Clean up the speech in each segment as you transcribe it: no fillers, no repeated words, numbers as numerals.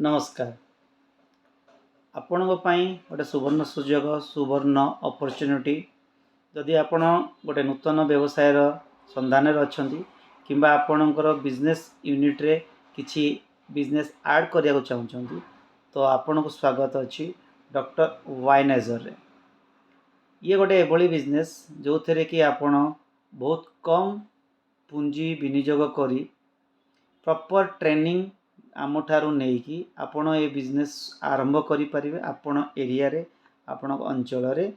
नमस्कार। आपणों गोटे सुवर्ण सुजोग सुवर्ण अपॉर्चुनिटी जदि आपण गोटे नूतन व्यवसायर सन्धान अच्छा कि आपणकर बिजनेस यूनिट रे किछि बिजनेस ऐड करने चाहूँगी तो आपण को स्वागत अच्छी डॉक्टर वाइनाइजर रे। ये गोटे एभली बिजनेस जो थे कि आपण बहुत कम पूंजी विनियोग करी प्रॉपर ट्रेनिंग आम ठारू नहीं आपण ये बिजनेस आरंभ करें आपण एरिया रे आपण अंचल रे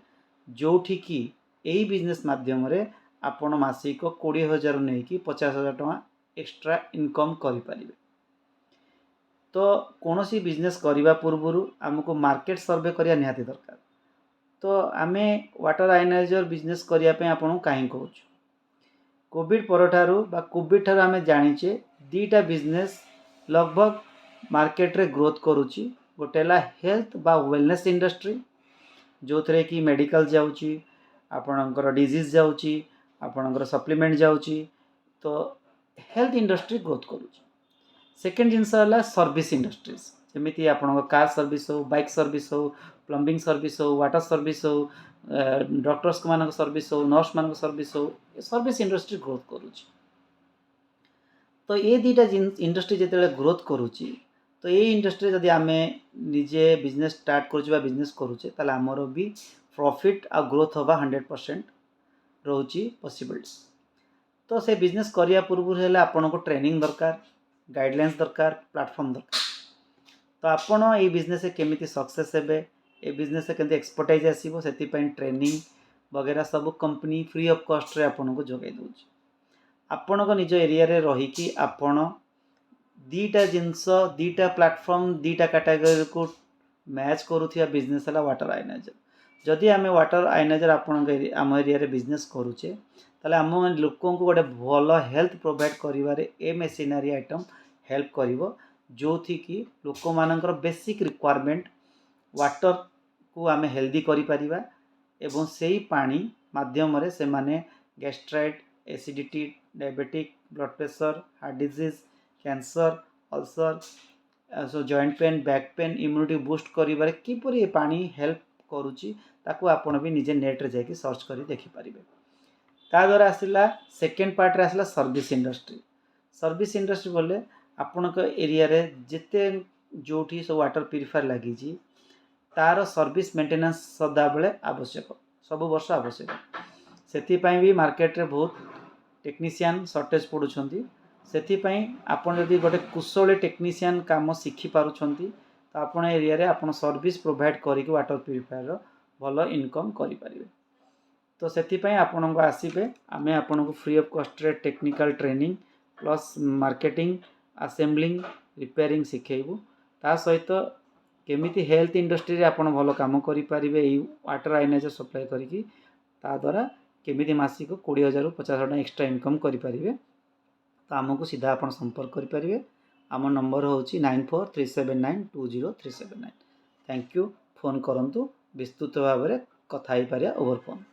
जोठी कि यही बिजनेस माध्यम रे आपण मासिक 20,000 नहीं कि 50,000 टका एक्स्ट्रा इनकम करें। तो कौन सी बिजनेस करने पूर्व आमको मार्केट सर्वे करने निहाती दरकार। तो आमे वाटर आयनाइजर बिजनेस करने आपन कहीं कहूँ कोविड परठारू बा कोविड ठारू आमे जानिचे दीटा बिजनेस लगभग मार्केट रे ग्रोथ करुच्ची। गोटे हेल्थ बा वेलनेस इंडस्ट्री जो थे कि मेडिकल जाऊँची आपणकर डिजीज जाऊँची आपणकर सप्लीमेंट जाऊँची तो हेल्थ इंडस्ट्री ग्रोथ करुच्ची। सेकेंड जिनस है सर्विस इंडस्ट्रीज जमीती आपण कार सर्विस हो बाइक सर्विस हो प्लम्बिंग सर्विस हो वाटर सर्विस हो डॉक्टर्स मान सर्विस हो नर्स मान सर्विस हो सर्विस इंडस्ट्री ग्रोथ करुच्ची। तो ये दीटा इंडस्ट्री जिते ग्रोथ करुच्ची तो ये इंडस्ट्री जदि आम निजे बिजनेस स्टार्ट करुचे बिजनेस करुचे ताले आमर भी प्रॉफिट आ ग्रोथ हवा 100% रोची पॉसिबल्स। तो से बिजनेस करिया पूर्व है आपन को ट्रेनिंग दरकार गाइडलाइंस दरकार प्लेटफॉर्म दरकार। तो आपण ये बिजनेस केमिति सक्सेस हेबे ए बिजनेस केमिति एक्सपर्टाइज आसीबो सेति पई ट्रेनिंग वगैरह सब कंपनी फ्री ऑफ कॉस्ट रे आपण को जोगाई दउची। आपण को निज एरिया रे रही कि आपण दीटा जिनस दीटा प्लेटफॉर्म दीटा कैटेगरी को मैच करुथिया बिजनेस है वाटर आयनाइजर। जदि आम वाटर आयनाइजर आपण आम एरिया रे बिजनेस करुचे ताले आम लोकों को गोटे भल हेल्थ प्रोवाइड करिवारे ए मेसिनरी आइटम हेल्प करिवो जो थी कि लोक मानकर बेसिक रिक्वायरमेंट वाटर को आम हेल्दी करि परिबा एवं सेही पानी माध्यम रे से माने gastritis acidity diabetic blood pressure heart disease cancer ulcer सो joint pain back pain immunity boost करिबारे किपरि ए पानी हेल्प करुची ताकू आपण भी निजे नेट रे जाके सर्च करी देखि परिबे। ता द्वारा आसिला सेकेंड पार्ट रे आसिला सर्विस इंडस्ट्री। सर्विस इंडस्ट्री बोले आपण को एरिया रे जेते जोठी सब वाटर प्यूरिफायर लगी जी तार सर्विस मेंटेनेंस सदा बेले आवश्यक सब वर्ष आवश्यक सेति पई भी मार्केट रे बहुत टेक्नीशियन शॉर्टेज पड़ुछंती। सेथिपाई आपण जदि गोटे कुशली टेक्नीशियन काम शिखि पारुछंती तो आपण एरिया रे आपण सर्विस प्रोवाइड करिक वाटर प्यूरिफायर भल इनकम करि परिबे। तो सेथिपाई आपण को आसीबे आमे आपण को फ्री ऑफ कॉस्ट रे technical training plus marketing assembling repairing शिखेबू ता सहित केमिति हेल्थ इंडस्ट्री रे आपण भल काम करि परिबे एई वाटर आयनाइजर सप्लाई करिकी ता द्वारा केमिति मासिक 20,000 50,000 टका एक्स्ट्रा इनकम करि परिबे। तो आमको सीधा आप संपर्क करेंगे। आम नंबर हूँ 9437920379। Thank you. फोन करंतु विस्तृत भाव में कथा ही पारिया ओवर फोन।